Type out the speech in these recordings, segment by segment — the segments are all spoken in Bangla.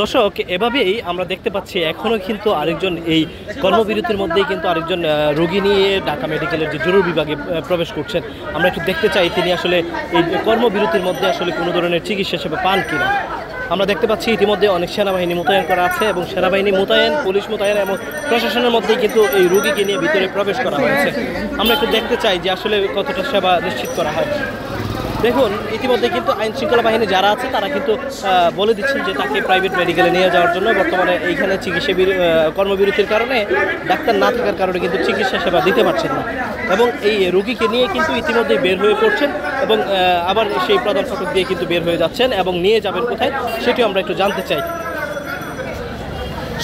দর্শক, এভাবেই আমরা দেখতে পাচ্ছি এখনও কিন্তু আরেকজন এই কর্মবিরতির মধ্যেই কিন্তু আরেকজন রোগী নিয়ে ঢাকা মেডিকেলের যে জরুরি বিভাগে প্রবেশ করছেন। আমরা একটু দেখতে চাই তিনি আসলে এই কর্মবিরতির মধ্যে আসলে কোনো ধরনের চিকিৎসা সেবা পান কিনা। আমরা দেখতে পাচ্ছি ইতিমধ্যে অনেক সেনাবাহিনী মোতায়েন করা আছে এবং সেনাবাহিনী মোতায়েন, পুলিশ মোতায়েন এবং প্রশাসনের মধ্যেই কিন্তু এই রোগীকে নিয়ে ভিতরে প্রবেশ করা হয়েছে। আমরা একটু দেখতে চাই যে আসলে কতটা সেবা নিশ্চিত করা হয়। দেখুন, ইতিমধ্যে কিন্তু আইন শৃঙ্খলা বাহিনী যারা আছে তারা কিন্তু বলে দিচ্ছেন যে তাকে প্রাইভেট মেডিকেলে নিয়ে যাওয়ার জন্য। বর্তমানে এইখানে চিকিৎসা কর্মবিরতির কারণে ডাক্তার না থাকার কারণে কিন্তু চিকিৎসা সেবা দিতে পারছেন না এবং এই রোগীকে নিয়ে কিন্তু ইতিমধ্যেই বের হয়ে পড়ছেন এবং আবার সেই প্রধান ফটক দিয়ে কিন্তু বের হয়ে যাচ্ছেন এবং নিয়ে যাবেন কোথায় সেটিও আমরা একটু জানতে চাই।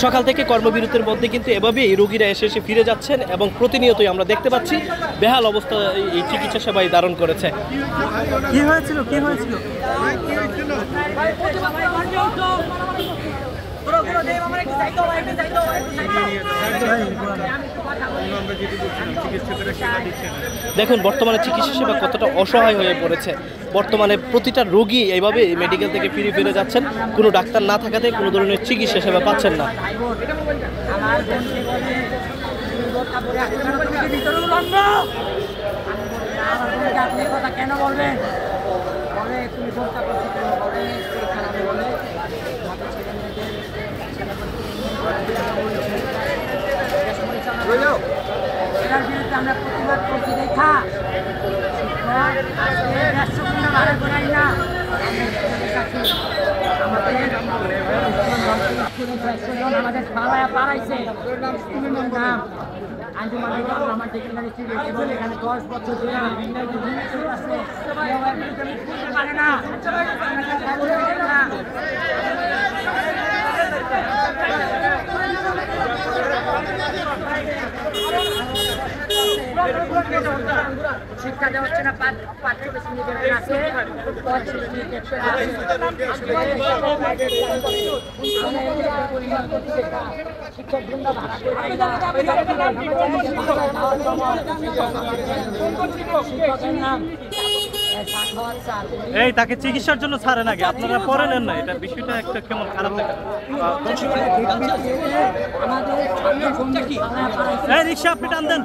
সকাল থেকে কর্মবিরতির মধ্যে কিন্তু এভাবেই রোগীরা এসে ফিরে যাচ্ছেন এবং প্রতিনিয়তই আমরা দেখতে পাচ্ছি বেহাল অবস্থা এই চিকিৎসা সেবাই ধারণ করেছে। কি হয়েছিল? দেখুন, বর্তমানে চিকিৎসা সেবা কতটা অসহায় হয়ে পড়েছে। বর্তমানে প্রতিটা রোগী এইভাবে মেডিকেল থেকে ফিরে যাচ্ছেন, কোনো ডাক্তার না থাকাতে কোনো ধরনের চিকিৎসা সেবা পাচ্ছেন না। এটার বিরুদ্ধে আমরা প্রতিবাদ করছি। দেখা আমাদের পাড়ায় পাড়াইছে নাম আমার এখানে 10 বছর ধরে পারে না। শিক্ষা দেওয়া হচ্ছে না, পাঠ্য আছে শিক্ষকের নাম এই তাকে চিকিৎসার জন্য ছাড়েন আগে, আপনারা পরে নেন না। এটা বিষয়টা একটা কেমন খারাপ লাগে। এই রিক্সা আপনি টান দেন।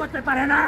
করতে পারে না।